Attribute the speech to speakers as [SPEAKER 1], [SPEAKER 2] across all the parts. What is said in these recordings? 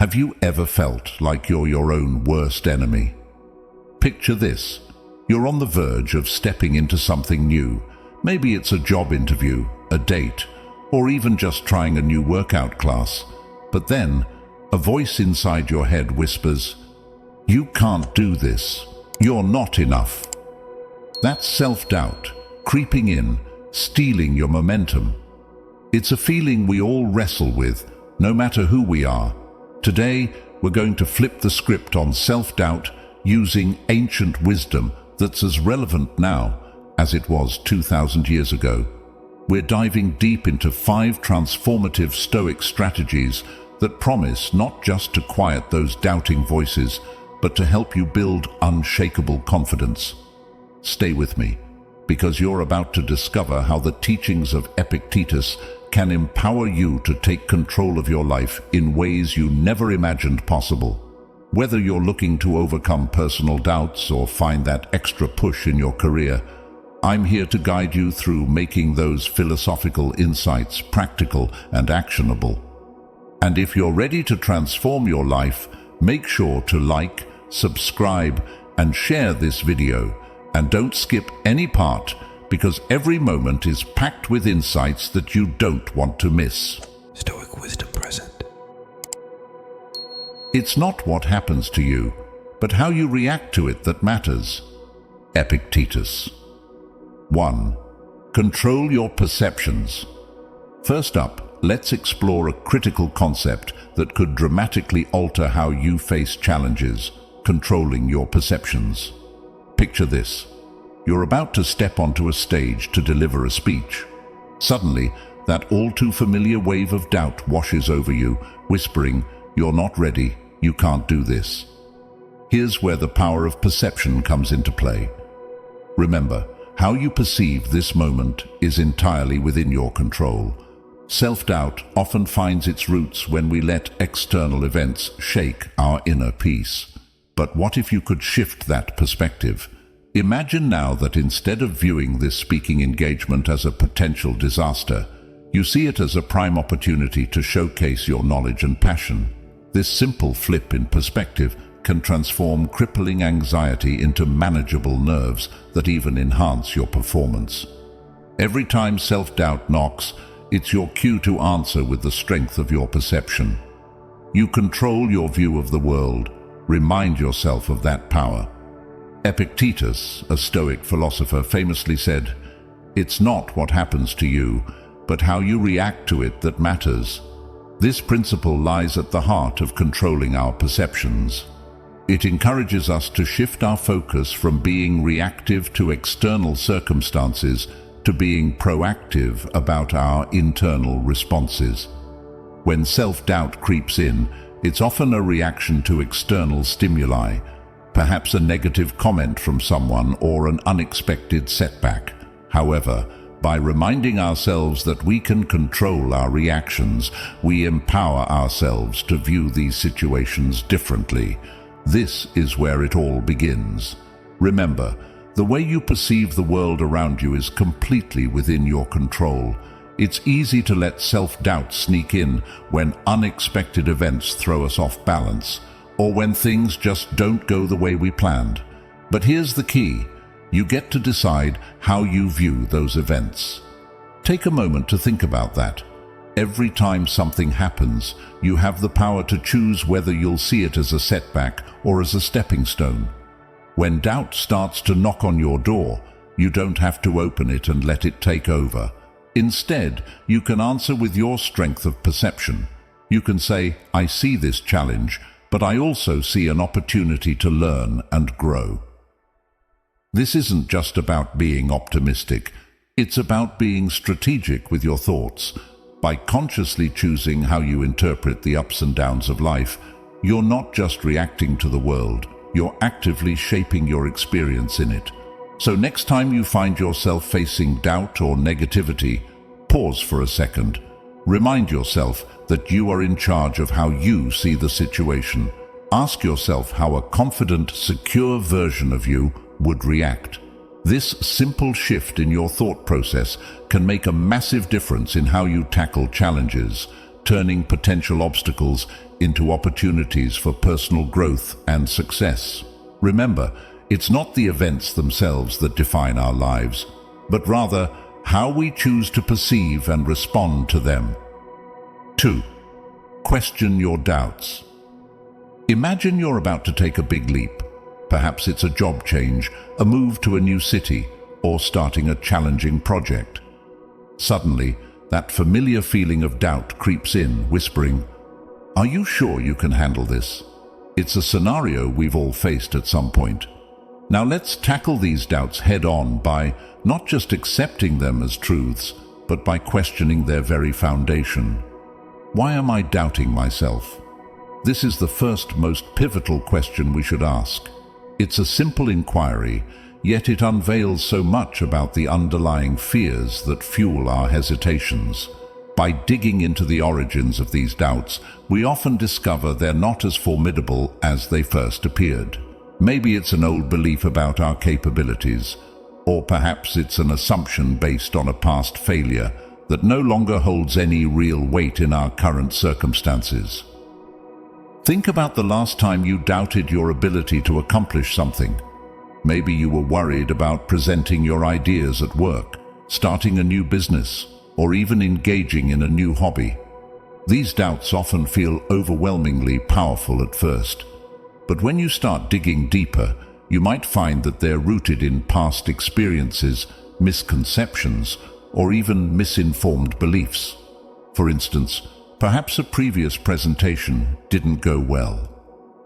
[SPEAKER 1] Have you ever felt like you're your own worst enemy? Picture this. You're on the verge of stepping into something new. Maybe it's a job interview, a date, or even just trying a new workout class. But then, a voice inside your head whispers, "You can't do this. You're not enough." That's self-doubt, creeping in, stealing your momentum. It's a feeling we all wrestle with, no matter who we are. Today, we're going to flip the script on self-doubt using ancient wisdom that's as relevant now as it was 2,000 years ago. We're diving deep into 5 transformative Stoic strategies that promise not just to quiet those doubting voices, but to help you build unshakable confidence. Stay with me, because you're about to discover how the teachings of Epictetus can empower you to take control of your life in ways you never imagined possible. Whether you're looking to overcome personal doubts or find that extra push in your career, I'm here to guide you through making those philosophical insights practical and actionable. And if you're ready to transform your life, make sure to like, subscribe, and share this video. And don't skip any part, because every moment is packed with insights that you don't want to miss.
[SPEAKER 2] Stoic wisdom present.
[SPEAKER 1] It's not what happens to you, but how you react to it that matters. Epictetus. 1. Control your perceptions. First up, let's explore a critical concept that could dramatically alter how you face challenges: controlling your perceptions. Picture this. You're about to step onto a stage to deliver a speech. Suddenly, that all-too-familiar wave of doubt washes over you, whispering, "You're not ready, you can't do this." Here's where the power of perception comes into play. Remember, how you perceive this moment is entirely within your control. Self-doubt often finds its roots when we let external events shake our inner peace. But what if you could shift that perspective? Imagine now that instead of viewing this speaking engagement as a potential disaster, you see it as a prime opportunity to showcase your knowledge and passion. This simple flip in perspective can transform crippling anxiety into manageable nerves that even enhance your performance. Every time self-doubt knocks, it's your cue to answer with the strength of your perception. You control your view of the world. Remind yourself of that power. Epictetus, a Stoic philosopher, famously said, "It's not what happens to you, but how you react to it that matters." This principle lies at the heart of controlling our perceptions. It encourages us to shift our focus from being reactive to external circumstances to being proactive about our internal responses. When self-doubt creeps in, it's often a reaction to external stimuli, perhaps a negative comment from someone or an unexpected setback. However, by reminding ourselves that we can control our reactions, we empower ourselves to view these situations differently. This is where it all begins. Remember, the way you perceive the world around you is completely within your control. It's easy to let self-doubt sneak in when unexpected events throw us off balance, or when things just don't go the way we planned. But here's the key. You get to decide how you view those events. Take a moment to think about that. Every time something happens, you have the power to choose whether you'll see it as a setback or as a stepping stone. When doubt starts to knock on your door, you don't have to open it and let it take over. Instead, you can answer with your strength of perception. You can say, "I see this challenge, but I also see an opportunity to learn and grow." This isn't just about being optimistic. It's about being strategic with your thoughts. By consciously choosing how you interpret the ups and downs of life, you're not just reacting to the world, you're actively shaping your experience in it. So next time you find yourself facing doubt or negativity, pause for a second. Remind yourself that you are in charge of how you see the situation. Ask yourself how a confident, secure version of you would react. This simple shift in your thought process can make a massive difference in how you tackle challenges, turning potential obstacles into opportunities for personal growth and success. Remember, it's not the events themselves that define our lives, but rather how we choose to perceive and respond to them. 2. Question your doubts. Imagine you're about to take a big leap. Perhaps it's a job change, a move to a new city, or starting a challenging project. Suddenly, that familiar feeling of doubt creeps in, whispering, "Are you sure you can handle this?" It's a scenario we've all faced at some point. Now let's tackle these doubts head-on by not just accepting them as truths, but by questioning their very foundation. Why am I doubting myself? This is the first, most pivotal question we should ask. It's a simple inquiry, yet it unveils so much about the underlying fears that fuel our hesitations. By digging into the origins of these doubts, we often discover they're not as formidable as they first appeared. Maybe it's an old belief about our capabilities, or perhaps it's an assumption based on a past failure that no longer holds any real weight in our current circumstances. Think about the last time you doubted your ability to accomplish something. Maybe you were worried about presenting your ideas at work, starting a new business, or even engaging in a new hobby. These doubts often feel overwhelmingly powerful at first, but when you start digging deeper, you might find that they're rooted in past experiences, misconceptions, or even misinformed beliefs. For instance, perhaps a previous presentation didn't go well,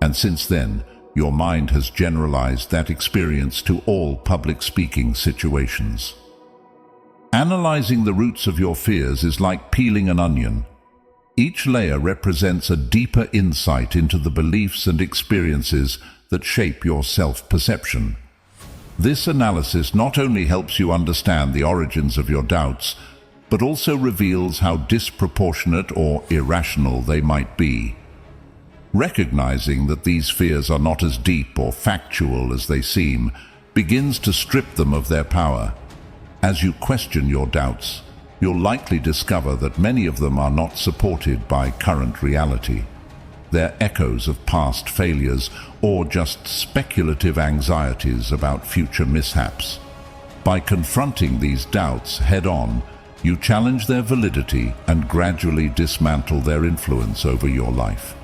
[SPEAKER 1] and since then, your mind has generalized that experience to all public speaking situations. Analyzing the roots of your fears is like peeling an onion. Each layer represents a deeper insight into the beliefs and experiences that shape your self-perception. This analysis not only helps you understand the origins of your doubts, but also reveals how disproportionate or irrational they might be. Recognizing that these fears are not as deep or factual as they seem begins to strip them of their power. As you question your doubts, you'll likely discover that many of them are not supported by current reality. They're echoes of past failures or just speculative anxieties about future mishaps. By confronting these doubts head-on, you challenge their validity and gradually dismantle their influence over your life.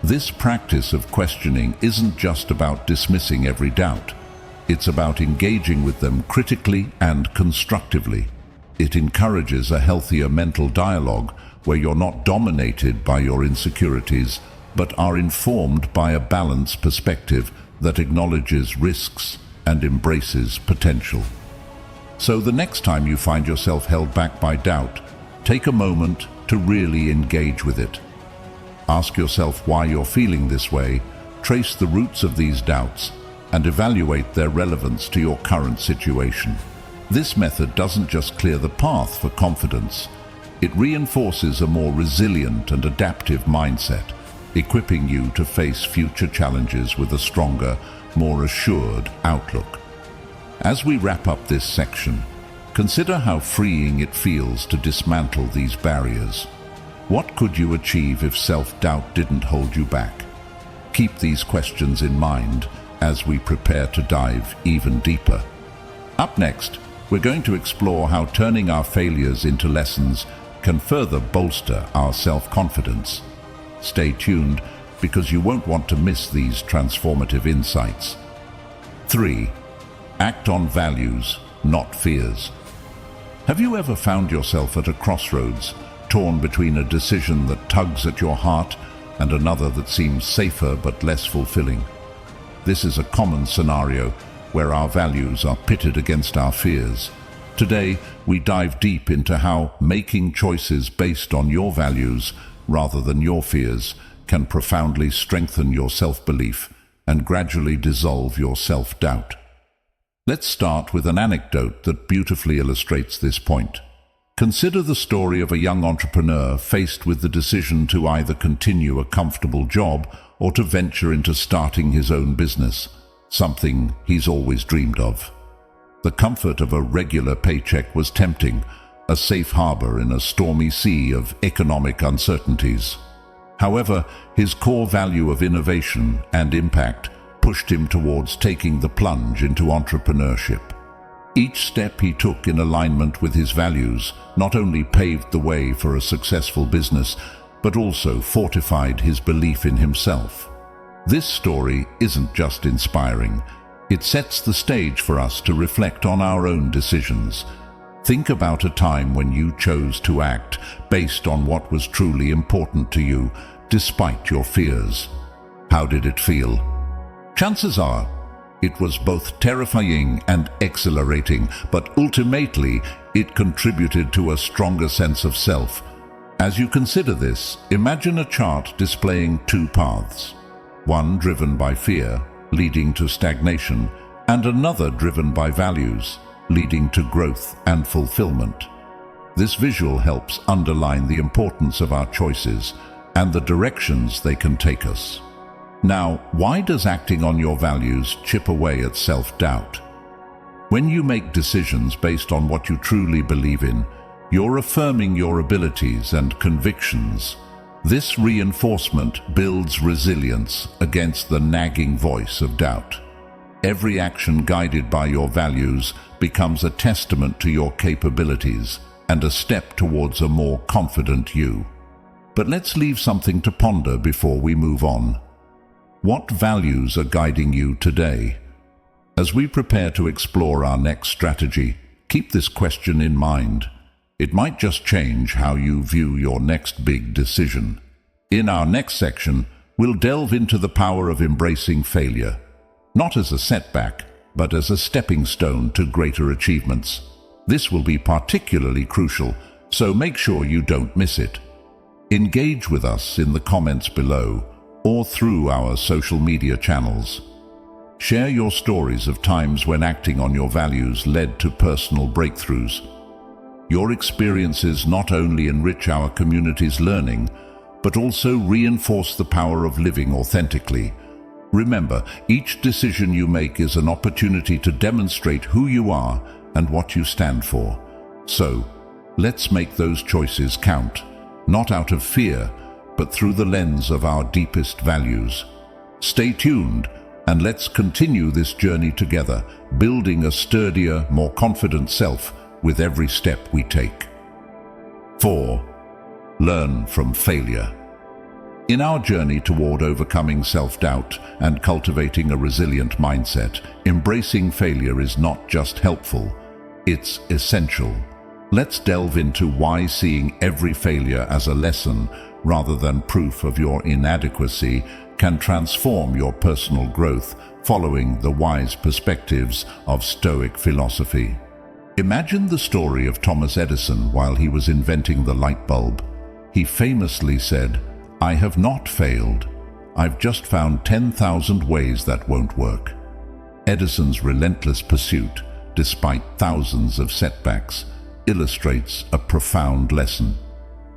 [SPEAKER 1] This practice of questioning isn't just about dismissing every doubt. It's about engaging with them critically and constructively. It encourages a healthier mental dialogue where you're not dominated by your insecurities, but are informed by a balanced perspective that acknowledges risks and embraces potential. So the next time you find yourself held back by doubt, take a moment to really engage with it. Ask yourself why you're feeling this way, trace the roots of these doubts, and evaluate their relevance to your current situation. This method doesn't just clear the path for confidence, it reinforces a more resilient and adaptive mindset, equipping you to face future challenges with a stronger, more assured outlook. As we wrap up this section, consider how freeing it feels to dismantle these barriers. What could you achieve if self-doubt didn't hold you back? Keep these questions in mind as we prepare to dive even deeper. Up next, we're going to explore how turning our failures into lessons can further bolster our self-confidence. Stay tuned because you won't want to miss these transformative insights. 3. Act on values, not fears. Have you ever found yourself at a crossroads, torn between a decision that tugs at your heart and another that seems safer but less fulfilling? This is a common scenario where our values are pitted against our fears. Today, we dive deep into how making choices based on your values rather than your fears can profoundly strengthen your self-belief and gradually dissolve your self-doubt. Let's start with an anecdote that beautifully illustrates this point. Consider the story of a young entrepreneur faced with the decision to either continue a comfortable job or to venture into starting his own business, something he's always dreamed of. The comfort of a regular paycheck was tempting, a safe harbor in a stormy sea of economic uncertainties. However, his core value of innovation and impact pushed him towards taking the plunge into entrepreneurship. Each step he took in alignment with his values not only paved the way for a successful business, but also fortified his belief in himself. This story isn't just inspiring, it sets the stage for us to reflect on our own decisions. Think about a time when you chose to act based on what was truly important to you, despite your fears. How did it feel? Chances are, it was both terrifying and exhilarating, but ultimately, it contributed to a stronger sense of self. As you consider this, imagine a chart displaying two paths. One driven by fear, leading to stagnation, and another driven by values, leading to growth and fulfillment. This visual helps underline the importance of our choices and the directions they can take us. Now, why does acting on your values chip away at self-doubt? When you make decisions based on what you truly believe in, you're affirming your abilities and convictions. This reinforcement builds resilience against the nagging voice of doubt. Every action guided by your values becomes a testament to your capabilities and a step towards a more confident you. But let's leave something to ponder before we move on. What values are guiding you today? As we prepare to explore our next strategy, keep this question in mind. It might just change how you view your next big decision. In our next section, we'll delve into the power of embracing failure, not as a setback, but as a stepping stone to greater achievements. This will be particularly crucial, so make sure you don't miss it. Engage with us in the comments below or through our social media channels. Share your stories of times when acting on your values led to personal breakthroughs. Your experiences not only enrich our community's learning, but also reinforce the power of living authentically. Remember, each decision you make is an opportunity to demonstrate who you are and what you stand for. So, let's make those choices count, not out of fear, but through the lens of our deepest values. Stay tuned, and let's continue this journey together, building a sturdier, more confident self with every step we take. 4. Learn from failure. In our journey toward overcoming self-doubt and cultivating a resilient mindset, embracing failure is not just helpful, it's essential. Let's delve into why seeing every failure as a lesson rather than proof of your inadequacy can transform your personal growth, following the wise perspectives of Stoic philosophy. Imagine the story of Thomas Edison while he was inventing the light bulb. He famously said, "I have not failed. I've just found 10,000 ways that won't work." Edison's relentless pursuit, despite thousands of setbacks, illustrates a profound lesson.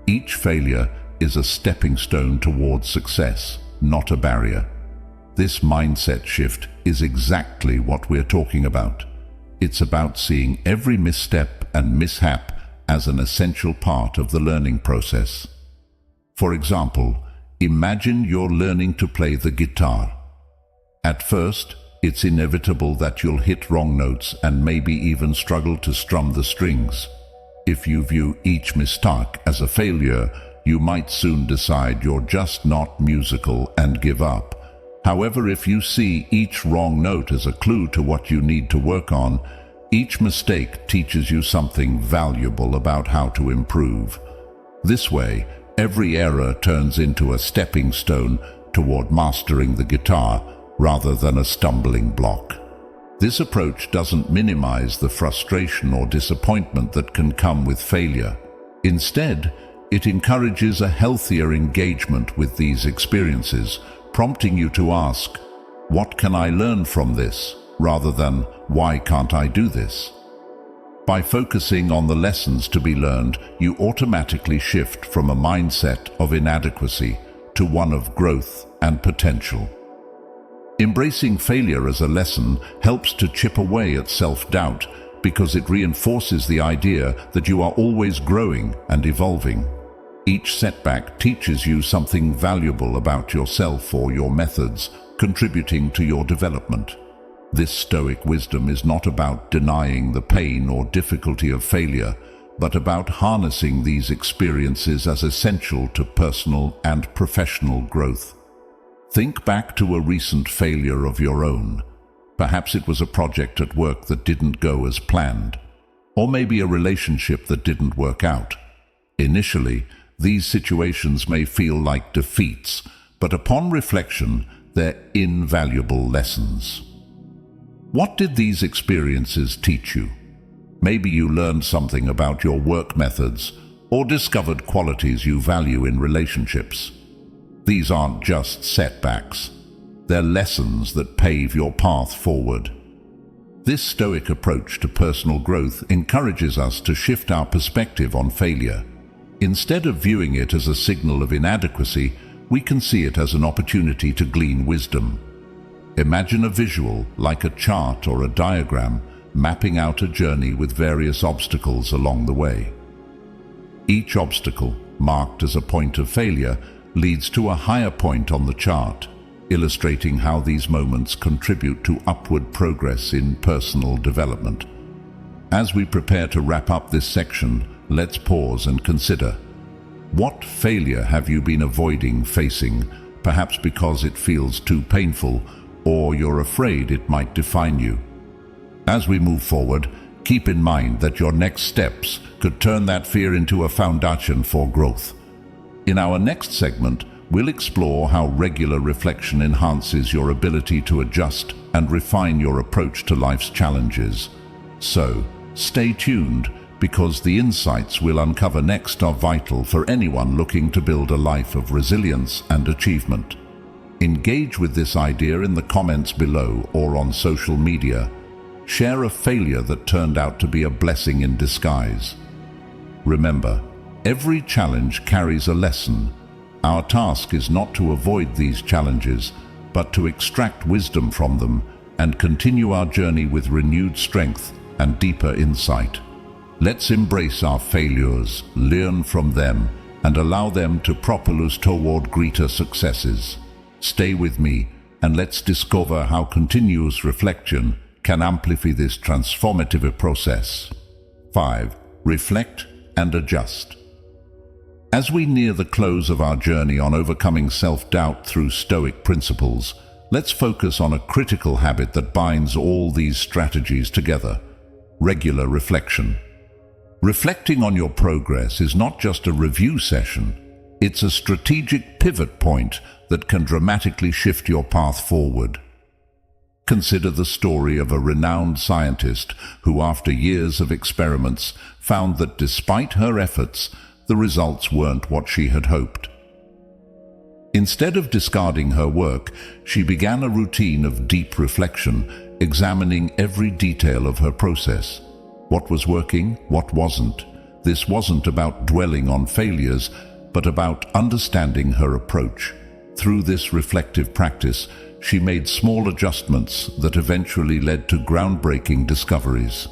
[SPEAKER 1] Each failure is a stepping stone towards success, not a barrier. This mindset shift is exactly what we're talking about. It's about seeing every misstep and mishap as an essential part of the learning process. For example, imagine you're learning to play the guitar. At first, it's inevitable that you'll hit wrong notes and maybe even struggle to strum the strings. If you view each mistake as a failure, you might soon decide you're just not musical and give up. However, if you see each wrong note as a clue to what you need to work on, each mistake teaches you something valuable about how to improve. This way, every error turns into a stepping stone toward mastering the guitar rather than a stumbling block. This approach doesn't minimize the frustration or disappointment that can come with failure. Instead, it encourages a healthier engagement with these experiences, prompting you to ask, "What can I learn from this?" rather than, "Why can't I do this?" By focusing on the lessons to be learned, you automatically shift from a mindset of inadequacy to one of growth and potential. Embracing failure as a lesson helps to chip away at self-doubt because it reinforces the idea that you are always growing and evolving. Each setback teaches you something valuable about yourself or your methods, contributing to your development. This Stoic wisdom is not about denying the pain or difficulty of failure, but about harnessing these experiences as essential to personal and professional growth. Think back to a recent failure of your own. Perhaps it was a project at work that didn't go as planned, or maybe a relationship that didn't work out. Initially, these situations may feel like defeats, but upon reflection, they're invaluable lessons. What did these experiences teach you? Maybe you learned something about your work methods or discovered qualities you value in relationships. These aren't just setbacks. They're lessons that pave your path forward. This Stoic approach to personal growth encourages us to shift our perspective on failure. Instead of viewing it as a signal of inadequacy, we can see it as an opportunity to glean wisdom. Imagine a visual, like a chart or a diagram, mapping out a journey with various obstacles along the way. Each obstacle, marked as a point of failure, leads to a higher point on the chart, illustrating how these moments contribute to upward progress in personal development. As we prepare to wrap up this section, let's pause and consider. What failure have you been avoiding facing, perhaps because it feels too painful, or you're afraid it might define you? As we move forward, keep in mind that your next steps could turn that fear into a foundation for growth. In our next segment, we'll explore how regular reflection enhances your ability to adjust and refine your approach to life's challenges. So, stay tuned, because the insights we'll uncover next are vital for anyone looking to build a life of resilience and achievement. Engage with this idea in the comments below or on social media. Share a failure that turned out to be a blessing in disguise. Remember, every challenge carries a lesson. Our task is not to avoid these challenges, but to extract wisdom from them and continue our journey with renewed strength and deeper insight. Let's embrace our failures, learn from them, and allow them to propel us toward greater successes. Stay with me, and let's discover how continuous reflection can amplify this transformative process. 5. Reflect and adjust. As we near the close of our journey on overcoming self-doubt through Stoic principles, let's focus on a critical habit that binds all these strategies together: regular reflection. Reflecting on your progress is not just a review session, it's a strategic pivot point that can dramatically shift your path forward. Consider the story of a renowned scientist who, after years of experiments, found that despite her efforts, the results weren't what she had hoped. Instead of discarding her work, she began a routine of deep reflection, examining every detail of her process. What was working, what wasn't. This wasn't about dwelling on failures, but about understanding her approach. Through this reflective practice, she made small adjustments that eventually led to groundbreaking discoveries.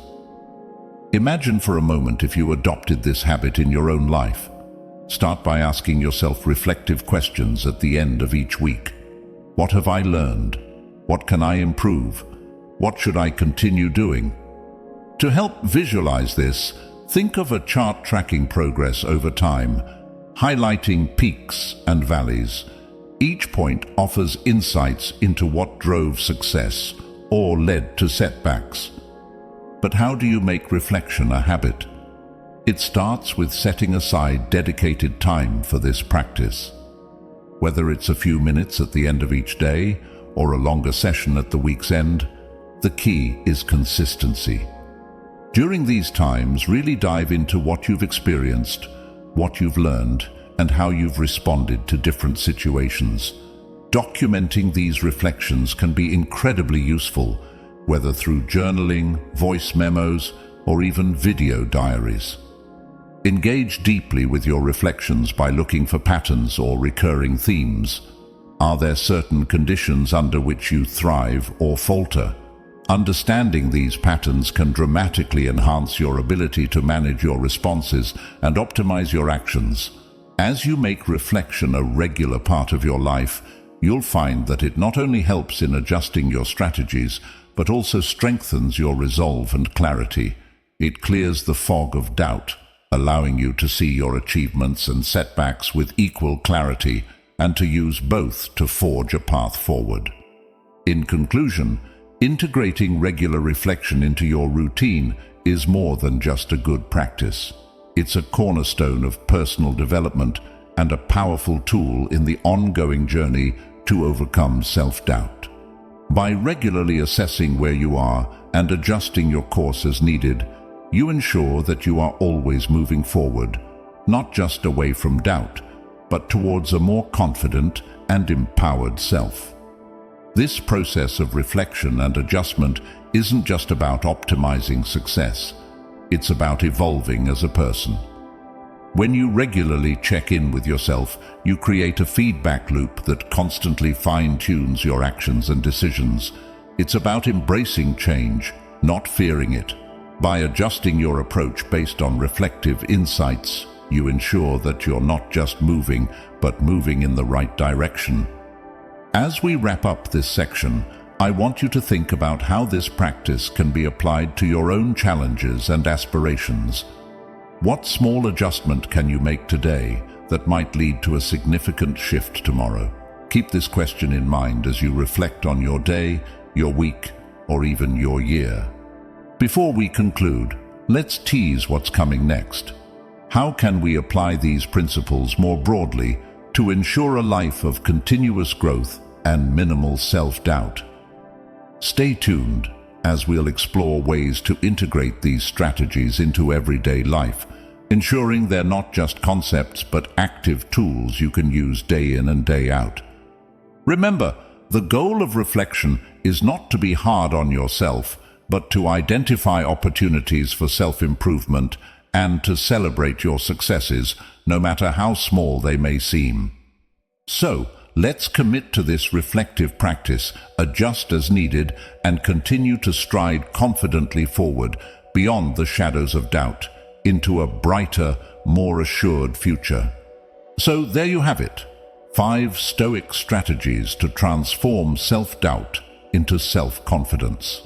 [SPEAKER 1] Imagine for a moment if you adopted this habit in your own life. Start by asking yourself reflective questions at the end of each week. What have I learned? What can I improve? What should I continue doing? To help visualize this, think of a chart tracking progress over time, highlighting peaks and valleys. Each point offers insights into what drove success or led to setbacks. But how do you make reflection a habit? It starts with setting aside dedicated time for this practice. Whether it's a few minutes at the end of each day or a longer session at the week's end, the key is consistency. During these times, really dive into what you've experienced, what you've learned, and how you've responded to different situations. Documenting these reflections can be incredibly useful, whether through journaling, voice memos, or even video diaries. Engage deeply with your reflections by looking for patterns or recurring themes. Are there certain conditions under which you thrive or falter? Understanding these patterns can dramatically enhance your ability to manage your responses and optimize your actions. As you make reflection a regular part of your life, you'll find that it not only helps in adjusting your strategies, but also strengthens your resolve and clarity. It clears the fog of doubt, allowing you to see your achievements and setbacks with equal clarity and to use both to forge a path forward. In conclusion, integrating regular reflection into your routine is more than just a good practice. It's a cornerstone of personal development and a powerful tool in the ongoing journey to overcome self-doubt. By regularly assessing where you are and adjusting your course as needed, you ensure that you are always moving forward, not just away from doubt, but towards a more confident and empowered self. This process of reflection and adjustment isn't just about optimizing success, it's about evolving as a person. When you regularly check in with yourself, you create a feedback loop that constantly fine-tunes your actions and decisions. It's about embracing change, not fearing it. By adjusting your approach based on reflective insights, you ensure that you're not just moving, but moving in the right direction. As we wrap up this section, I want you to think about how this practice can be applied to your own challenges and aspirations. What small adjustment can you make today that might lead to a significant shift tomorrow? Keep this question in mind as you reflect on your day, your week, or even your year. Before we conclude, let's tease what's coming next. How can we apply these principles more broadly to ensure a life of continuous growth and minimal self-doubt? Stay tuned as we'll explore ways to integrate these strategies into everyday life, ensuring they're not just concepts but active tools you can use day in and day out. Remember, the goal of reflection is not to be hard on yourself, but to identify opportunities for self-improvement and to celebrate your successes, no matter how small they may seem. So, let's commit to this reflective practice, adjust as needed, and continue to stride confidently forward beyond the shadows of doubt, into a brighter, more assured future. So there you have it, 5 Stoic strategies to transform self-doubt into self-confidence.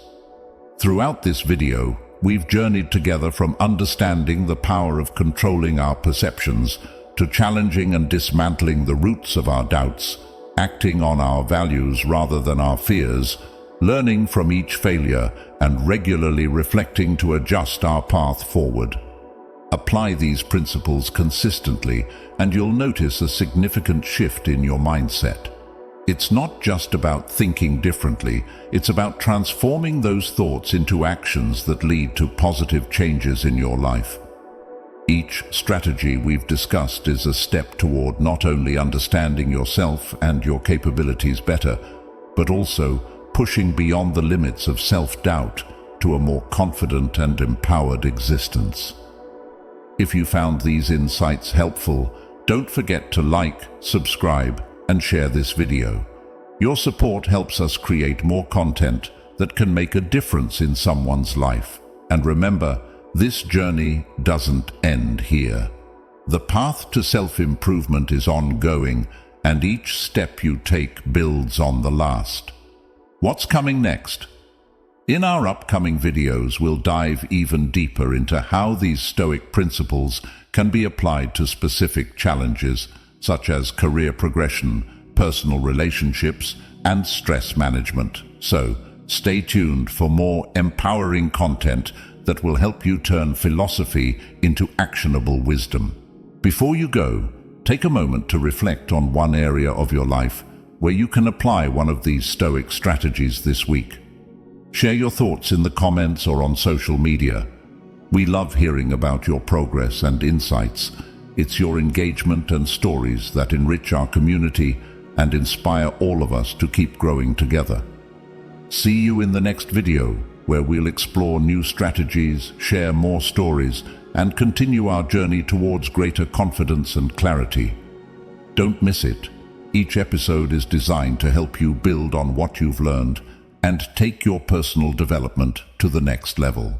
[SPEAKER 1] Throughout this video, we've journeyed together from understanding the power of controlling our perceptions to challenging and dismantling the roots of our doubts, acting on our values rather than our fears, learning from each failure and regularly reflecting to adjust our path forward. Apply these principles consistently and you'll notice a significant shift in your mindset. It's not just about thinking differently, it's about transforming those thoughts into actions that lead to positive changes in your life. Each strategy we've discussed is a step toward not only understanding yourself and your capabilities better, but also pushing beyond the limits of self-doubt to a more confident and empowered existence. If you found these insights helpful, don't forget to like, subscribe, and share this video. Your support helps us create more content that can make a difference in someone's life. And remember, this journey doesn't end here. The path to self-improvement is ongoing, and each step you take builds on the last. What's coming next? In our upcoming videos, we'll dive even deeper into how these Stoic principles can be applied to specific challenges, such as career progression, personal relationships, and stress management. So, stay tuned for more empowering content that will help you turn philosophy into actionable wisdom. Before you go, take a moment to reflect on one area of your life where you can apply one of these Stoic strategies this week. Share your thoughts in the comments or on social media. We love hearing about your progress and insights. It's your engagement and stories that enrich our community and inspire all of us to keep growing together. See you in the next video, where we'll explore new strategies, share more stories, and continue our journey towards greater confidence and clarity. Don't miss it. Each episode is designed to help you build on what you've learned and take your personal development to the next level.